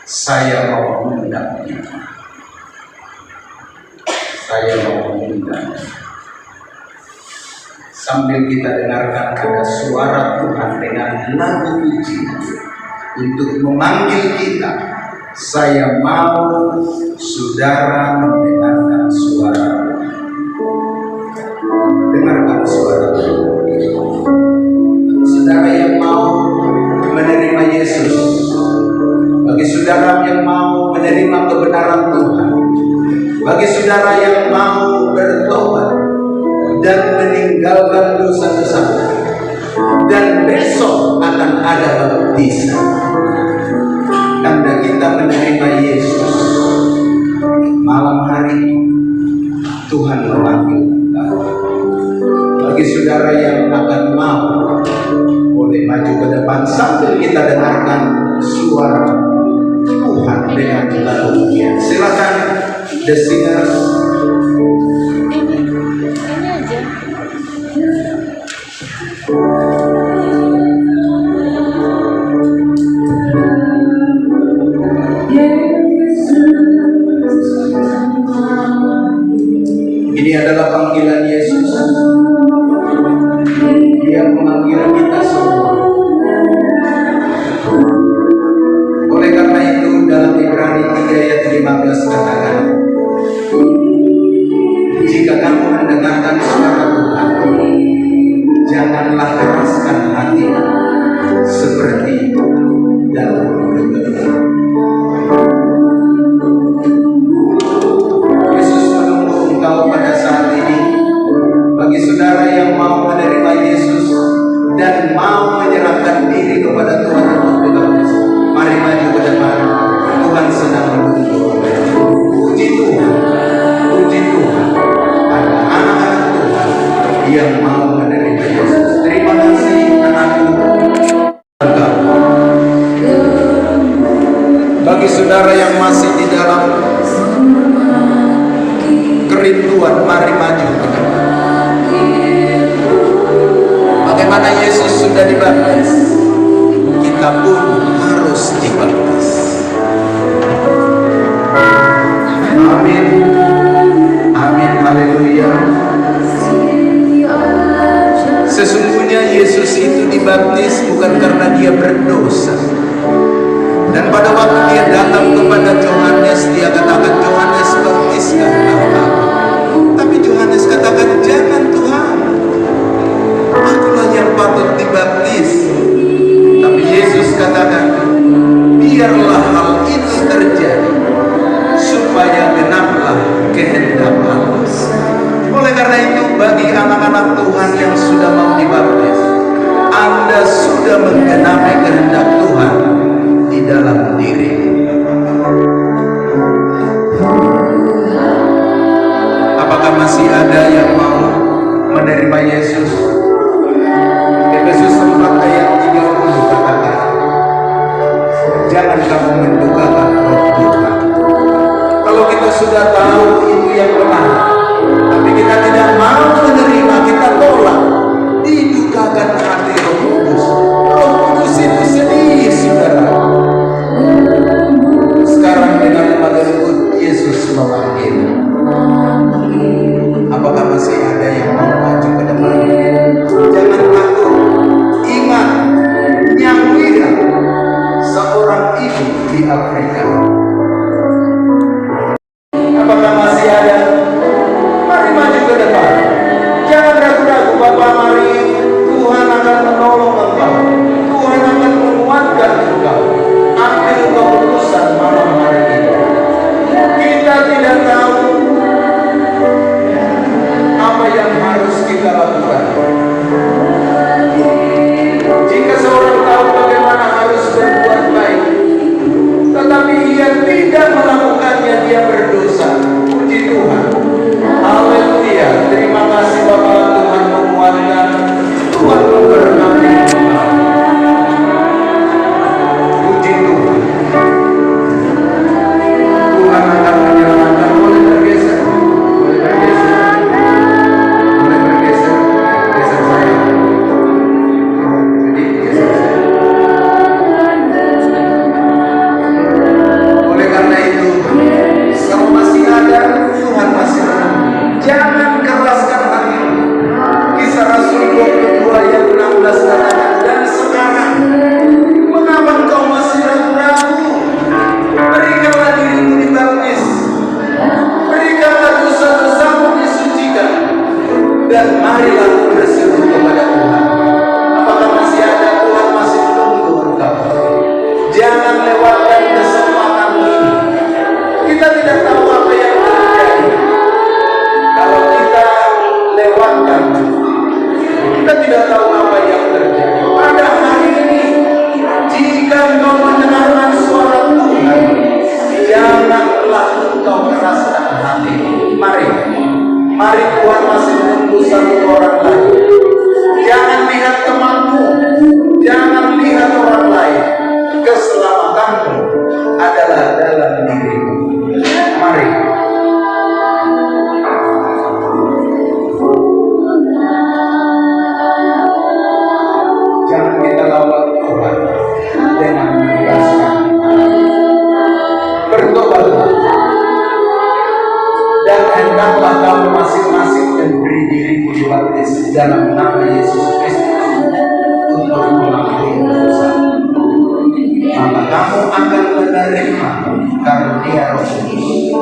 saya mau mengundang kita. Saya mau mengundang sambil kita dengarkan ada suara Tuhan dengan lagu pujian untuk memanggil kita. Saya mau saudara mendengarkan suara. Dengarkan suara. Saudara yang mau menerima Yesus, bagi saudara yang mau menerima kebenaran Tuhan, bagi saudara yang mau bertobat dan meninggalkan dosa-dosa, dan besok akan ada baptisan. Tanda kita menerima Yesus. Malam hari Tuhan memanggil kita. Bagi saudara yang akan mau, boleh maju ke depan sambil kita dengarkan suara Tuhan dengan lagunya. Silakan the singers. Ini adalah panggilan Yesus. Dia memanggil kita semua. Oleh karena itu dalam Ibrani 3 ayat 15 katakan, jika kamu mendengarkan suara Tuhan, janganlah keraskan hati seperti dalam bergetar. Yesus menunggu engkau pada saat ini. Bagi saudara yang mau menerima Yesus dan mau menyerahkan diri kepada Tuhan untuk dibaptis, mari maju ke depan. Tuhan sedang menunggu. Puji Tuhan, puji Tuhan. Ada anak-anak Tuhan yang mau menerima Yesus. Terima kasih anakku. Bagi saudara yang masih di dalam Sebagaimana Yesus sudah dibaptis, kita pun harus dibaptis. Amin. Amin. Haleluya. Sesungguhnya Yesus itu dibaptis bukan karena dia berdosa. Dan pada waktu dia datang kepada Yohanes, dia katakan, Yohanes baptiskan aku. Tapi Yohanes katakan, jangan Tuhan, akulah yang patut dibaptis. Tapi Yesus katakan, biarlah hal itu terjadi, supaya genaplah kehendak Allah. Oleh karena itu, bagi anak-anak Tuhan yang sudah mau dibaptis, Anda sudah menggenapi kehendak Tuhan di dalam diri. Apakah masih ada yang mau menerima Yesus? Efesus 4 ayat 30 katakan, jangan kamu mendukakan roh Tuhan. Kalau kita sudah tahu itu yang benar, tapi kita tidak mau menerima, kita tolak, didukakan hati Roh Kudus. Roh Kudus itu sedih, saudara. Sekarang dengan lembaga lembut Yesus memanggil. Apakah masih ada yang mau maju ke depan? Jangan takut. Ingat, Nyawira, seorang ibu di Afrika. Apakah masih ada? Mari maju ke depan. Jangan ragu-ragu, Bapak. Mari, Tuhan akan menolong engkau. Tuhan akan menguatkan engkau. Ambil keputusan malam hari ini. Kita tidak tahu apa yang harus kita lakukan. Jika seorang tahu bagaimana harus berbuat baik, tetapi ia tidak melakukannya, dia berdosa. Puji Tuhan. Haleluya. Terima kasih Bapak, Tuhan menguatkan, Tuhan memberkati. Puji Tuhan. Tuhan akan menyelamatkan. Boleh bergeser. Boleh bergeser. Boleh bergeser. Geser saya. Jadi geser saya. Oleh karena itu, kalau masih ada, Tuhan masih ada. Jangan keraskan hati. Kisah Rasul 22 ayat 16 katakan, dan sekarang mengapa engkau masih ragu-ragu? Berikanlah dirimu dibaptis, berikanlah dosa-dosamu disucikan, dan marilah berseru kepada Tuhan. Apakah masih ada? Tuhan masih menunggu engkau. Jangan lewatkan kesempatan ini. Kita tidak tahu apa yang terjadi. Kalau kita lewatkan, kita tidak tahu apa yang terjadi. Pada hari ini, jika engkau mendengarkan suara Tuhan, janganlah engkau keraskan hati. Mari Tuhan masih menunggu satu orang lagi. Jangan lihat temanmu, jangan lihat orang lain. Keselamatanmu adalah dalam dirimu. Mari. Jangan kita lawan Tuhan dengan mengeraskan hati. Bertobatlah. Dan hendaklah kamu masing-masing memberi dirimu dibaptis dalam nama Yesus Kristus untuk mengampuni dosa. Maka kamu akan menerima karunia Roh Kudus.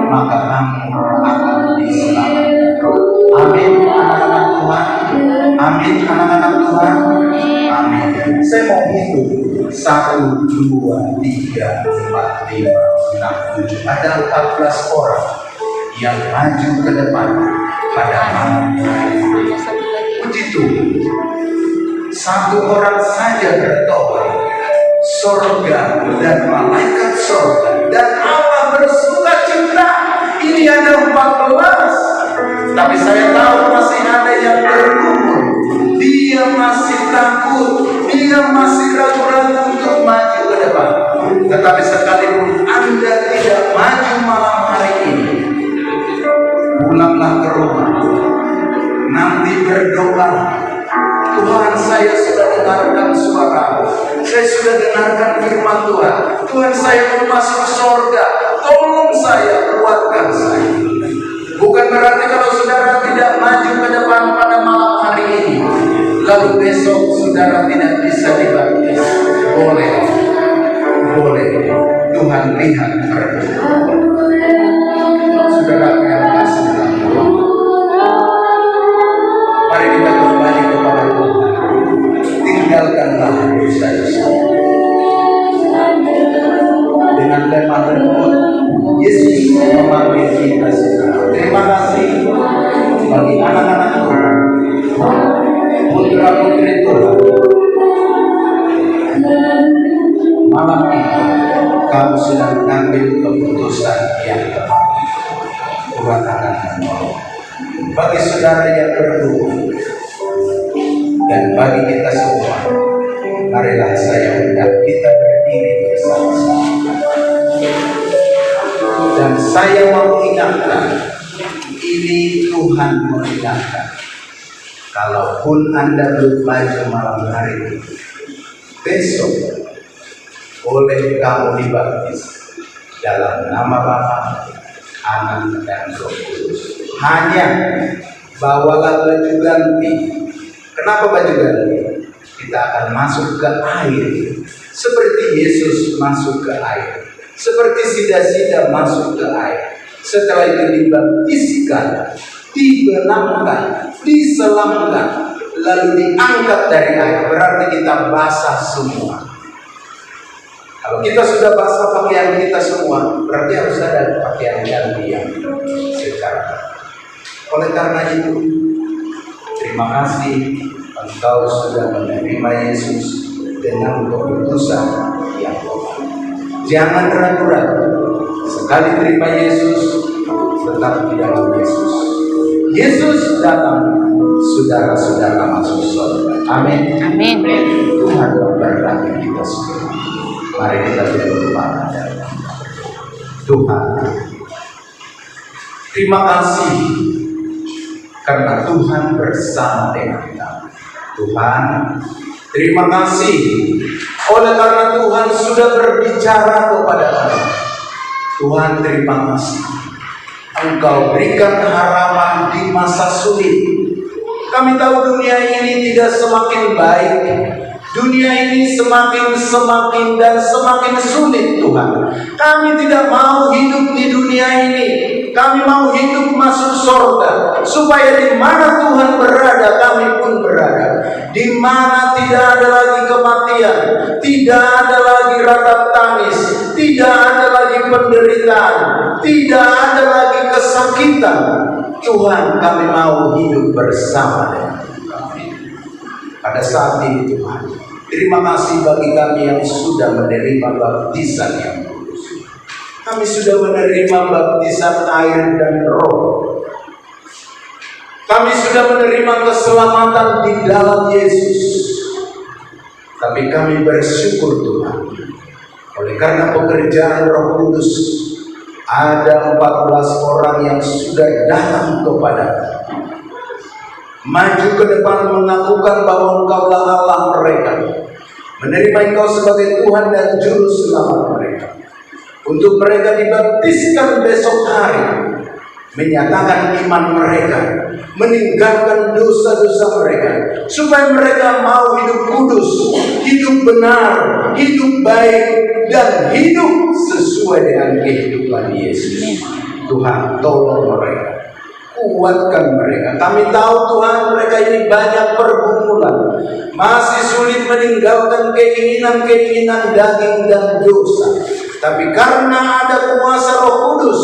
Maka kamu akan diselamatkan. Amin, anak-anak Tuhan. Amin, anak-anak Tuhan. Amin. Saya mau hitung 1, 2, 3, 4, 5, 6, 7. Ada 14 orang yang maju ke depan pada malam hari ini. Puji Tuhan. 1 orang saja bertobat. Surga dan malaikat surga dan Allah bersuka cita. Ini ada 14. Tapi saya tahu masih ada yang bergumul. Dia masih takut. Dia masih ragu-ragu untuk maju ke depan. Tetapi sekalipun Anda tidak maju malam hari ini, pulanglah ke rumah. Nanti berdoa. Tuhan, saya sudah dengarkan suara, saya sudah dengarkan firman Tuhan. Tuhan, saya mau masuk surga, tolong saya, kuatkan saya. Bukan berarti kalau saudara tidak maju ke depan pada malam hari ini, lalu besok saudara tidak bisa dibaptis. Boleh, boleh. Tuhan lihat perbuatan saudara yang kasih dalam Tuhan. Mari kita kembali kepada Tuhan. Tinggalkanlah dosa-dosa. Dengan tema tersebut, Yesus memanggil kita semua. Terima kasih bagi anak-anak Tuhan, putra putri Tuhan. Malam ini kamu sedang mengambil keputusan yang tepat. Tuhan akan menolong. Bagi saudara yang berdoa dan bagi kita semua, marilah saya undang kita berdiri bersama-sama. Dan saya mau ingatkan, ini Tuhan mengingatkan, kalaupun Anda belum maju malam hari ini, besok boleh kamu dibaptis dalam nama Bapa, Anak dan Roh Kudus. Hanya bawalah baju ganti. Kenapa baju ganti? Kita akan masuk ke air, seperti Yesus masuk ke air, seperti sida-sida masuk ke air. Setelah itu dibaptiskan, dibenamkan, diselamkan, lalu diangkat dari air. Berarti kita basah semua. Kalau kita sudah basah pakaian kita semua, berarti harus ada pakaian ganti yang secara. Oleh karena itu, terima kasih engkau sudah menerima Yesus dengan keputusan yang tepat. Jangan ragu-ragu. Sekali terima Yesus, tetap di dalam Yesus. Yesus datang, saudara-saudara masuk surga. Amin. Amin. Tuhan memberkati kita semua. Mari kita berdoa. Tuhan, terima kasih karena Tuhan bersama dengan kita. Tuhan, terima kasih oleh karena Tuhan sudah berbicara kepada kami. Tuhan, terima kasih Engkau berikan harapan di masa sulit. Kami tahu dunia ini tidak semakin baik. Dunia ini semakin dan semakin sulit, Tuhan. Kami tidak mau hidup di dunia ini. Kami mau hidup masuk surga, supaya di mana Tuhan berada, kami pun berada. Di mana tidak ada lagi kematian, tidak ada lagi ratap tangis, tidak ada lagi penderitaan, tidak ada lagi kesakitan. Tuhan, kami mau hidup bersama dengan kami. Pada saat ini Tuhan, terima kasih bagi kami yang sudah menerima baptisan yang kudus. Kami sudah menerima baptisan air dan roh. Kami sudah menerima keselamatan di dalam Yesus. Tapi kami bersyukur Tuhan, oleh karena pekerjaan Roh Kudus, ada 14 orang yang sudah datang kepada maju ke depan mengakukan bahwa Engkaulah Allah mereka, menerima Engkau sebagai Tuhan dan Juru Selamat mereka, untuk mereka dibaptiskan besok hari, menyatakan iman mereka, meninggalkan dosa-dosa mereka, supaya mereka mau hidup kudus, hidup benar, hidup baik, dan hidup sesuai dengan kehidupan Yesus. Tuhan, tolong mereka, kuatkan mereka. Kami tahu Tuhan, mereka ini banyak pergumulan, masih sulit meninggalkan keinginan-keinginan daging dan dosa. Tapi karena ada kuasa Roh Kudus,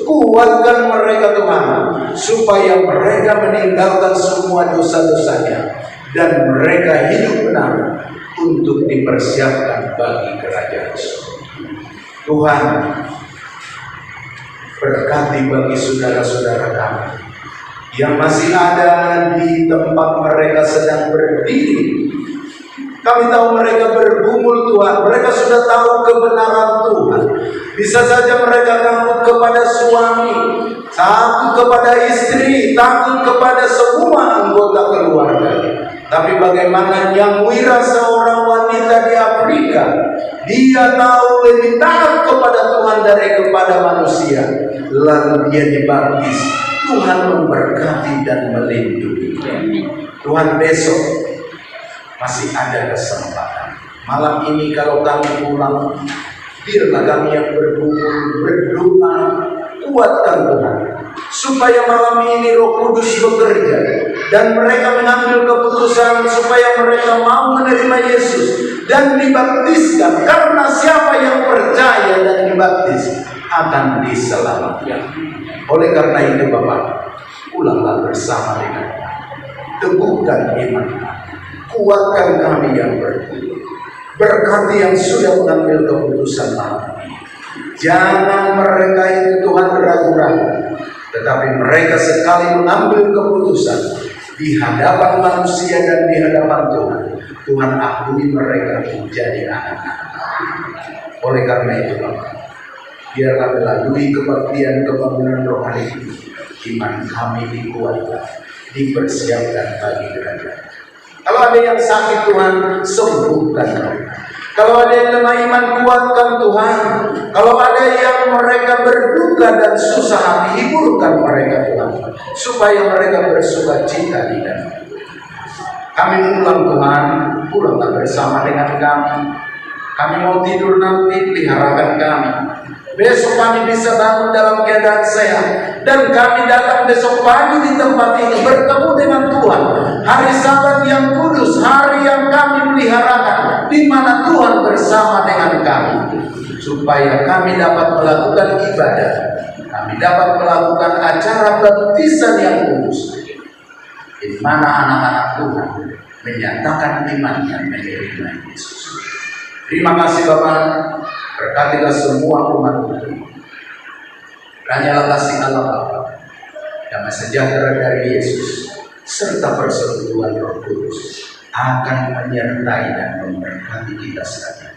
kuatkan mereka Tuhan, supaya mereka meninggalkan semua dosa-dosanya dan mereka hidup benar untuk dipersiapkan bagi kerajaan surga. Tuhan, berkati bagi saudara-saudara kami yang masih ada di tempat mereka sedang berdiri. Kami tahu mereka bergumul Tuhan, mereka sudah tahu kebenaran Tuhan. Bisa saja mereka takut kepada suami, takut kepada istri, takut kepada semua anggota keluarga. Tapi bagaimana yang Wira, seorang wanita di Afrika, dia tahu lebih taat kepada Tuhan dari kepada manusia, lalu dia dibaptis. Tuhan memberkati dan melindungi. Tuhan, besok masih ada kesempatan. Malam ini kalau kami pulang, biarlah kami yang berdoa, kuatkan Tuhan, supaya malam ini Roh Kudus bekerja dan mereka mengambil keputusan supaya mereka mau menerima Yesus dan dibaptiskan. Karena siapa yang percaya dan dibaptis akan diselamatkan. Oleh karena itu Bapak, pulanglah bersama dengan kami, teguhkan iman kami, kuatkan kami yang berdua, berkati yang sudah mengambil keputusan malam ini. Jangan mereka itu Tuhan ragu-ragu, tetapi mereka sekali mengambil keputusan di hadapan manusia dan di hadapan Tuhan, Tuhan akui mereka menjadi anak-anak. Oleh karena itu Bapak, biarlah melalui kebaktian kebangkitan rohani ini, iman kami dikuatkan, dipersiapkan bagi kerajaan. Kalau ada yang sakit Tuhan, sembuhkan mereka. Kalau ada yang lemah iman, kuatkan Tuhan. Kalau ada yang mereka berduka dan susah hati, hiburkan mereka Tuhan, supaya mereka bersukacita di dalam. Kami pulang Tuhan, pulanglah bersama dengan kami. Kami mau tidur nanti, peliharakan kami. Besok kami bisa bangun dalam keadaan sehat, dan kami datang besok pagi di tempat ini bertemu dengan Tuhan. Hari Sabat yang kudus, hari yang kami peliharakan, di mana Tuhan bersama dengan kami, supaya kami dapat melakukan ibadah, kami dapat melakukan acara baptisan yang kudus, di mana anak-anak Tuhan menyatakan imannya menerima Yesus. Terima kasih Bapak, berkatilah semua umat Tuhan. Hanyalah kasih Allah Bapa, damai sejahtera dari Yesus, serta persekutuan Roh Kudus akan menyertai dan memberkati kita sekalian.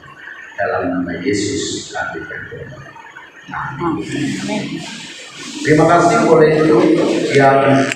Dalam nama Yesus kami berdoa. Amin. Terima kasih boleh duduk yang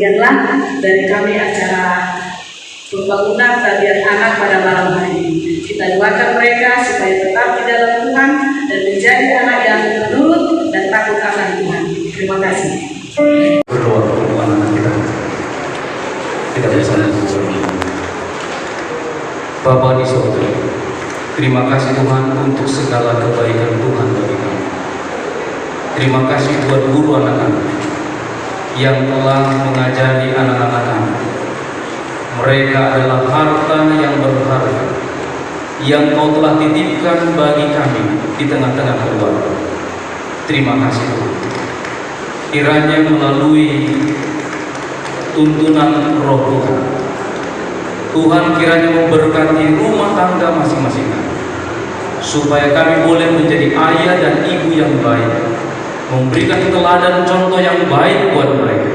Demikianlah dari kami acara pembangunan tabiat anak pada malam hari ini. Kita doakan mereka supaya tetap di dalam Tuhan dan menjadi anak yang menurut dan takut akan Tuhan. Terima kasih. Berdoa untuk anak-anak kita. Kita bersama. Bapa di surga, terima kasih Tuhan untuk segala kebaikan Tuhan bagi kami. Terima kasih buat guru anak-anak yang telah mengajari anak-anak kami. Mereka adalah harta yang berharga yang Kau telah titipkan bagi kami di tengah-tengah keluarga. Terima kasih Tuhan. Kiranya melalui tuntunan Roh Tuhan, Tuhan kiranya memberkati rumah tangga masing-masing kami, supaya kami boleh menjadi ayah dan ibu yang baik, memberikan teladan contoh yang baik buat mereka,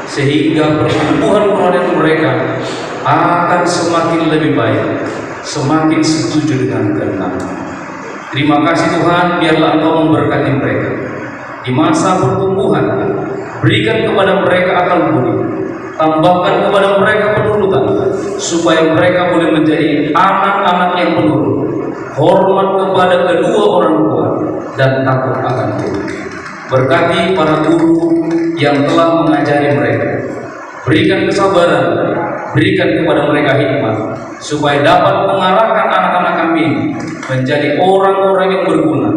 sehingga pertumbuhan rohani mereka akan semakin lebih baik, semakin setuju dengan kehendak. Terima kasih Tuhan, biarlah Engkau memberkati mereka di masa pertumbuhan. Berikan kepada mereka akal budi, tambahkan kepada mereka penurutan, supaya mereka boleh menjadi anak-anak yang penurut, hormat kepada kedua orang tua, dan takut akan Tuhan. Berkati para guru yang telah mengajari mereka, berikan kesabaran, berikan kepada mereka hikmat, supaya dapat mengarahkan anak-anak kami menjadi orang-orang yang berguna,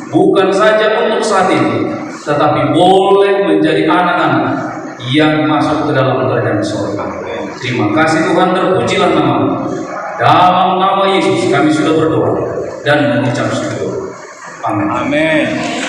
bukan saja untuk saat ini, tetapi boleh menjadi anak-anak yang masuk ke dalam kerajaan surga. Terima kasih Tuhan, terpujilah nama-Mu. Dalam nama Yesus kami sudah berdoa dan mengucap syukur. Amin. Amin.